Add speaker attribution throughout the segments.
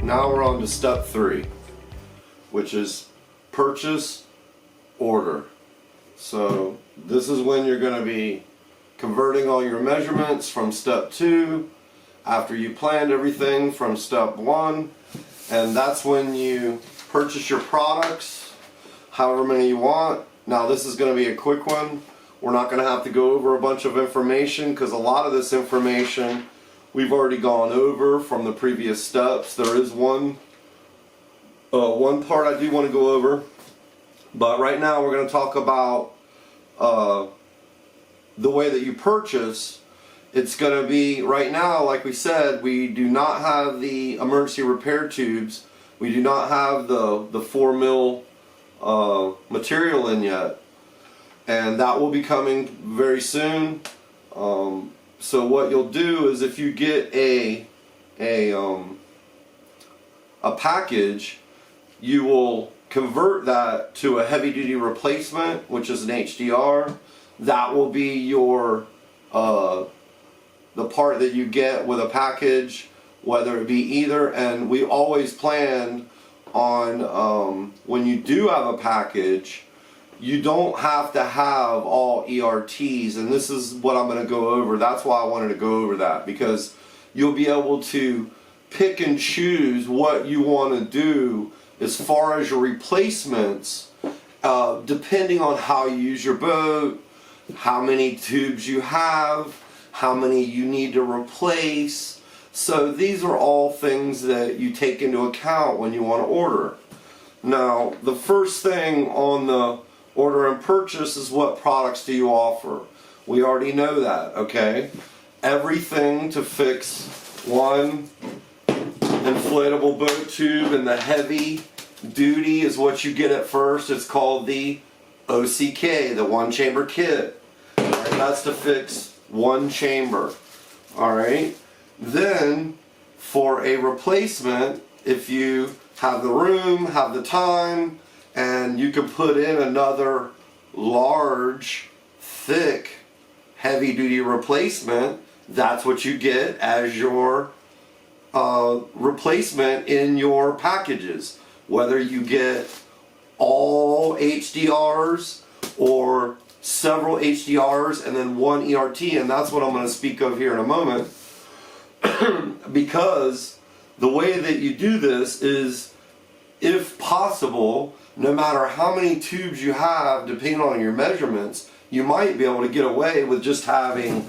Speaker 1: now we're on to step 3, which is purchase order. So this is when you're going to be converting all your measurements from step 2 after you planned everything from step 1, and that's when you purchase your products, however many you want. Now this is going to be a quick one. We're not going to have to go over a bunch of information because a lot of this information we've already gone over from the previous steps. There is one part I do want to go over, but right now we're going to talk about the way that you purchase. It's going to be, right now, like we said, we do not have the emergency repair tubes. We do not have the 4 mil material in yet, and that will be coming very soon. So what you'll do is, if you get a package, you will convert that to a heavy duty replacement, which is an HDR. That will be your the part that you get with a package, whether it be either. And we always planned on when you do have a package, you don't have to have all ERTs, and this is what I'm going to go over. That's why I wanted to go over that, because you'll be able to pick and choose what you want to do as far as your replacements, depending on how you use your boat, how many tubes you have, how many you need to replace. So these are all things that you take into account when you want to order. Now, the first thing on the order and purchase is, what products do you offer? We already know that, okay? Everything to fix one inflatable boat tube, and the heavy duty is what you get at first. It's called the OCK, the one chamber kit. All right, that's to fix one chamber. Alright, then for a replacement, if you have the room, have the time, and you can put in another large, thick, heavy duty replacement, that's what you get as your replacement in your packages. Whether you get all HDRs or several HDRs and then one ERT, and that's what I'm going to speak of here in a moment. Because the way that you do this is, if possible, no matter how many tubes you have, depending on your measurements, you might be able to get away with just having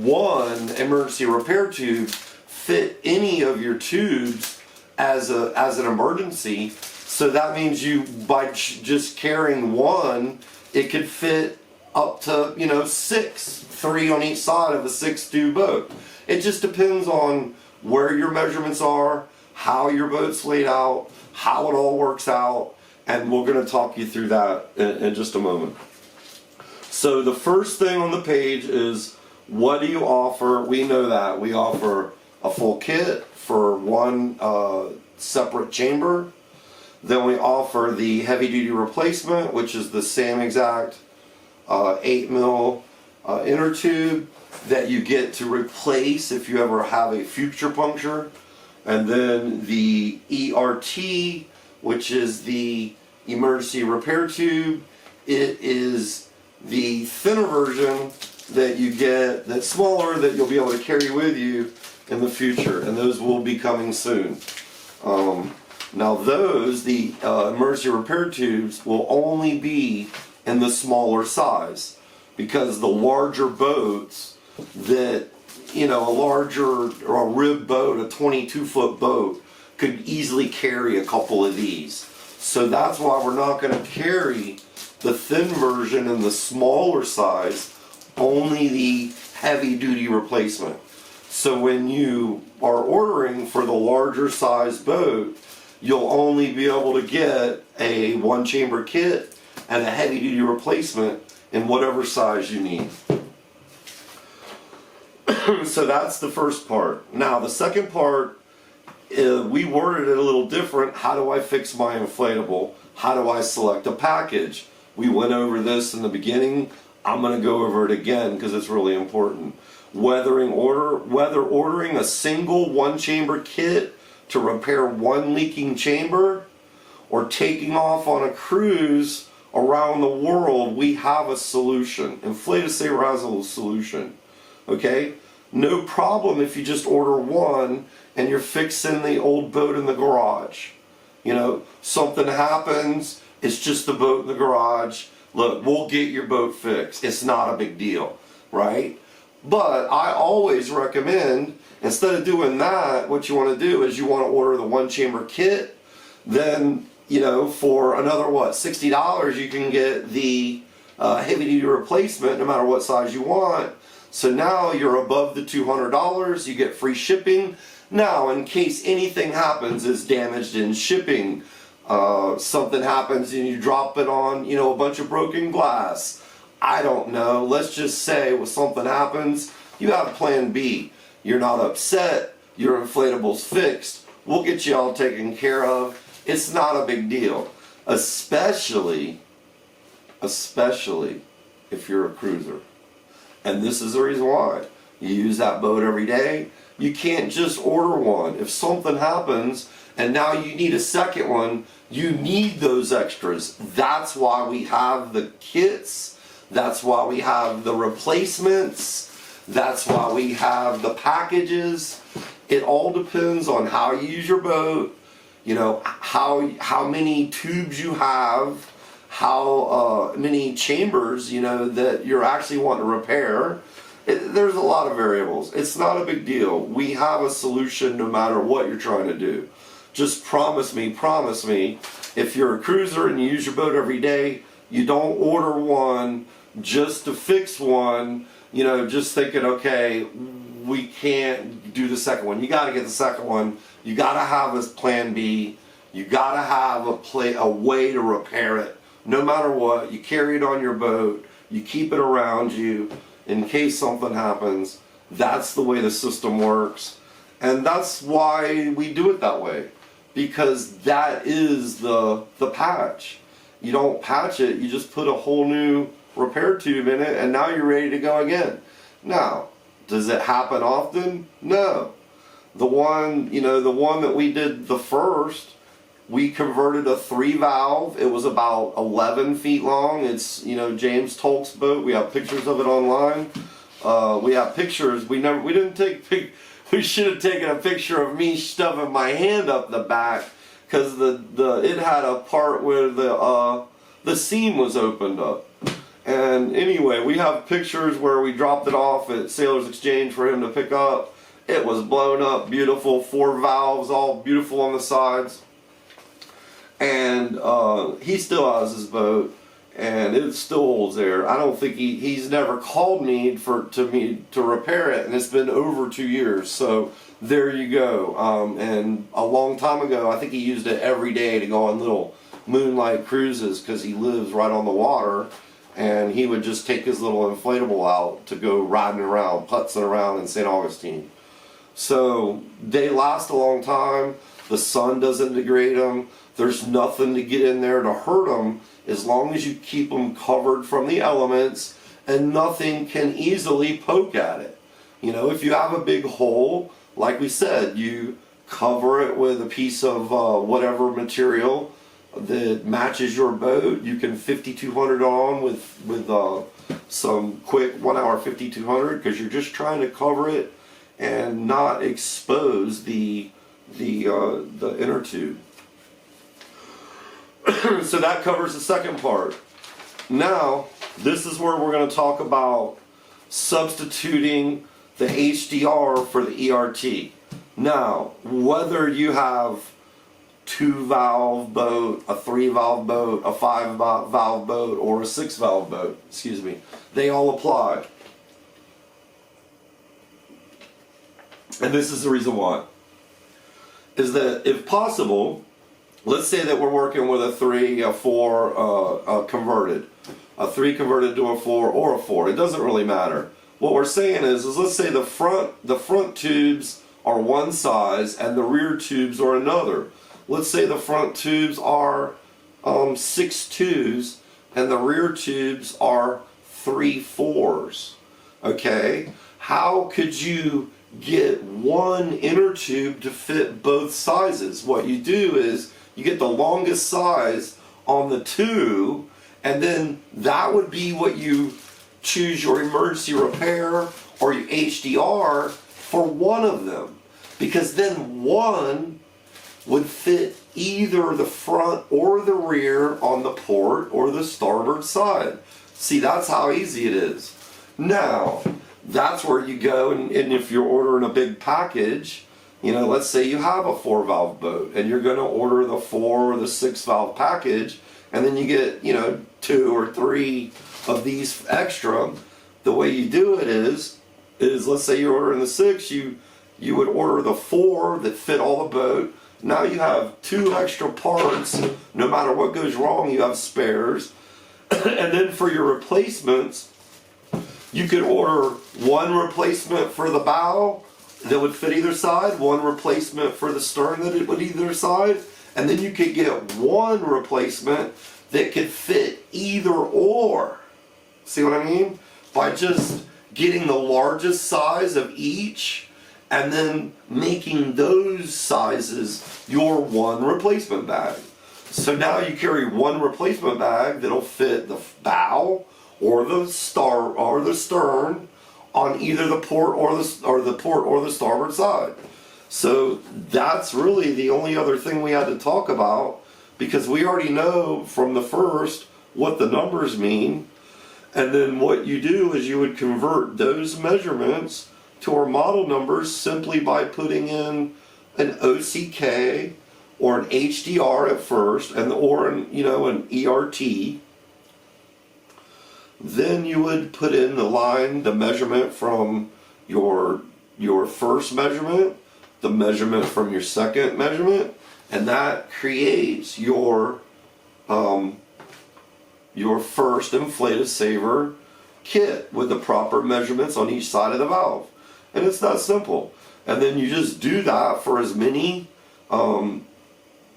Speaker 1: one emergency repair tube fit any of your tubes as an emergency. So that means you, by just carrying one, it could fit up to 6, 3 on each side of a 6-tube boat. It just depends on where your measurements are, how your boat's laid out, how it all works out, and we're going to talk you through that in just a moment. So the first thing on the page is, what do you offer? We know that we offer a full kit for one separate chamber. Then we offer the heavy duty replacement, which is the same exact 8 mil inner tube that you get to replace if you ever have a future puncture. And then the ERT, which is the emergency repair tube. It is the thinner version that you get, that's smaller, that you'll be able to carry with you in the future, and those will be coming soon. Now those, the emergency repair tubes, will only be in the smaller size, because the larger boats that, a larger or a rib boat, a 22-foot boat, could easily carry a couple of these. So that's why we're not going to carry the thin version in the smaller size, only the heavy duty replacement. So when you are ordering for the larger size boat, you'll only be able to get a one chamber kit and a heavy duty replacement in whatever size you need. So that's the first part. Now the second part, we worded it a little different. How do I fix my inflatable? How do I select a package? We went over this in the beginning. I'm going to go over it again because it's really important. Whether ordering a single one chamber kit to repair one leaking chamber or taking off on a cruise around the world, we have a solution. InFlataSaver has a solution. Okay? No problem if you just order one and you're fixing the old boat in the garage. You know, something happens, it's just the boat in the garage. Look, we'll get your boat fixed. It's not a big deal, right? But I always recommend, instead of doing that, what you want to do is you want to order the one chamber kit. Then, you know, for another, what, $60, you can get the heavy duty replacement no matter what size you want. So now you're above the $200, you get free shipping. Now, in case anything happens, it's damaged in shipping, something happens and you drop it on, you know, a bunch of broken glass. I don't know. Let's just say when something happens, you have plan B. You're not upset. Your inflatable's fixed. We'll get you all taken care of. It's not a big deal. Especially if you're a cruiser. And this is the reason why. You use that boat every day. You can't just order one. If something happens and now you need a second one, you need those extras. That's why we have the kits. That's why we have the replacements. That's why we have the packages. It all depends on how you use your boat, you know, how many tubes you have, how many chambers, you know, that you're actually wanting to repair. There's a lot of variables. It's not a big deal. We have a solution no matter what you're trying to do. Just promise me, if you're a cruiser and you use your boat every day, you don't order one just to fix one, you know, just thinking, okay, we can't do the second one. You got to get the second one. You got to have a plan B. You got to have a way to repair it. No matter what, you carry it on your boat. You keep it around you in case something happens. That's the way the system works. And that's why we do it that way. Because that is the patch. You don't patch it, you just put a whole new repair tube in it and now you're ready to go again. Now, does it happen often? No. The one that we did the first, we converted a 3-valve. It was about 11 feet long. It's, you know, James Tolk's boat. We have pictures of it online. We have pictures. We should have taken a picture of me stuffing my hand up the back because it had a part where the seam was opened up. And anyway, we have pictures where we dropped it off at Sailor's Exchange for him to pick up. It was blown up, beautiful, 4 valves, all beautiful on the sides. And he still has his boat, and it still holds there. I don't think he's never called me to repair it, and it's been over 2 years. So there you go. And a long time ago, I think he used it every day to go on little moonlight cruises because he lives right on the water, and he would just take his little inflatable out to go riding around, putzing around in St. Augustine. So they last a long time. The sun doesn't degrade them. There's nothing to get in there to hurt them as long as you keep them covered from the elements and nothing can easily poke at it. You know, if you have a big hole, like we said, you cover it with a piece of whatever material that matches your boat. You can 5200 on with some quick 1 hour 5200 because you're just trying to cover it and not expose the inner tube. So that covers the second part. Now, this is where we're going to talk about substituting the HDR for the ERT. Now, whether you have 2-valve boat, a 3-valve boat, a 5-valve boat, or a 6-valve boat, excuse me, they all apply. And this is the reason why. Is that if possible, let's say that we're working with a 3, a 4 converted. A 3 converted to a 4 or a 4. It doesn't really matter. What we're saying is let's say the front tubes are one size and the rear tubes are another. Let's say the front tubes are 6 2s and the rear tubes are 3 4s. Okay? How could you get one inner tube to fit both sizes. What you do is you get the longest size on the two, and then that would be what you choose your emergency repair or your HDR for one of them, because then one would fit either the front or the rear on the port or the starboard side. See, that's how easy it is. Now, that's where you go, and if you're ordering a big package, you know, let's say you have a 4-valve boat and you're going to order the 4 or the 6-valve package, and then you get, you know, 2 or 3 of these extra. The way you do it is let's say you're ordering the 6, you would order the 4 that fit all the boat. Now you have 2 extra parts. No matter what goes wrong, you have spares. And then for your replacements, you could order 1 replacement for the bow that would fit either side, 1 replacement for the stern that it would either side, and then you could get 1 replacement that could fit either or. See what I mean? By just getting the largest size of each and then making those sizes your 1 replacement bag. So now you carry 1 replacement bag that'll fit the bow or the stern on either the port or the starboard side. So that's really the only other thing we had to talk about, because we already know from the first what the numbers mean. And then what you do is you would convert those measurements to our model numbers simply by putting in an OCK or an HDR at first, or an ERT. Then you would put in the measurement from your first measurement, the measurement from your second measurement, and that creates your first InFlataSaver kit with the proper measurements on each side of the valve. And it's that simple. And then you just do that for as many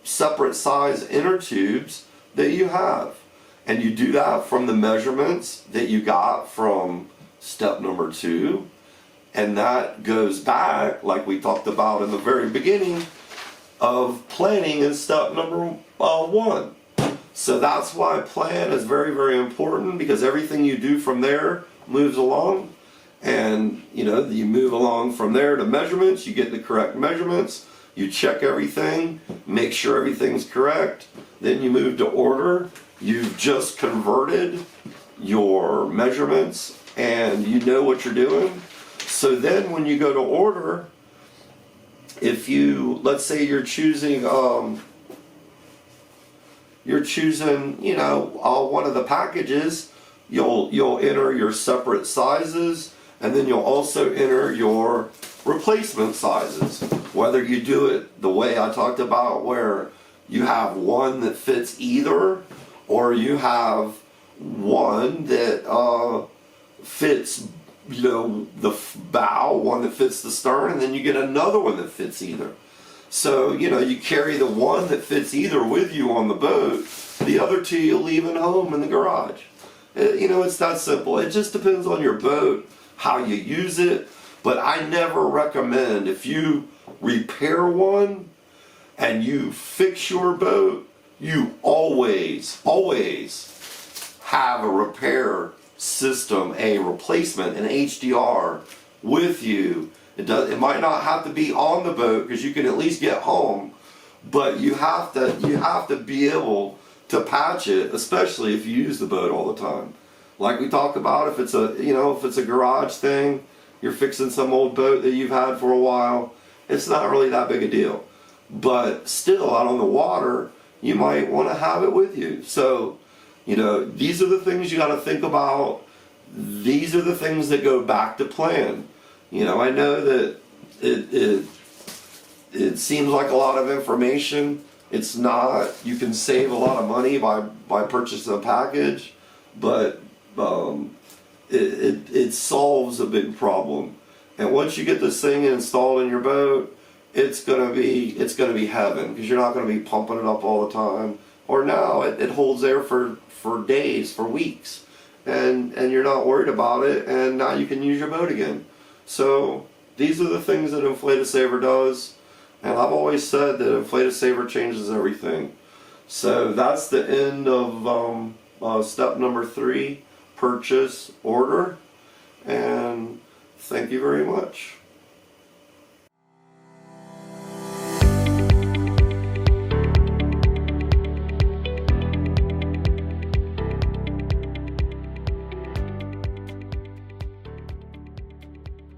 Speaker 1: separate size inner tubes that you have. And you do that from the measurements that you got from step number 2. And that goes back, like we talked about in the very beginning, of planning in step number 1. So that's why plan is very, very important, because everything you do from there moves along. And you move along from there to measurements, you get the correct measurements, you check everything, make sure everything's correct, then you move to order. You've just converted your measurements and you know what you're doing. So then when you go to order, if let's say you're choosing one of the packages, you'll enter your separate sizes, and then you'll also enter your replacement sizes. Whether you do it the way I talked about, where you have one that fits either, or you have one that fits the bow, one that fits the stern, and then you get another one that fits either. So you carry the one that fits either with you on the boat, the other 2 you'll leave at home in the garage. It's that simple. It just depends on your boat, how you use it. But I never recommend, if you repair one and you fix your boat, you always have a repair system, a replacement, an HDR with you. It might not have to be on the boat, because you can at least get home, but you have to be able to patch it, especially if you use the boat all the time. Like we talk about, if it's a garage thing, you're fixing some old boat that you've had for a while, it's not really that big a deal. But still, out on the water, you might want to have it with you. So, these are the things you got to think about. These are the things that go back to plan. I know that it seems like a lot of information. It's not. You can save a lot of money by purchasing a package, but it solves a big problem. And once you get this thing installed in your boat, it's gonna be heaven, because you're not gonna be pumping it up all the time. Or now it holds air for days, for weeks, and you're not worried about it, and now you can use your boat again. So these are the things that InFlataSaver does, and I've always said that InFlataSaver changes everything. So that's the end of step number 3, purchase order, and thank you very much.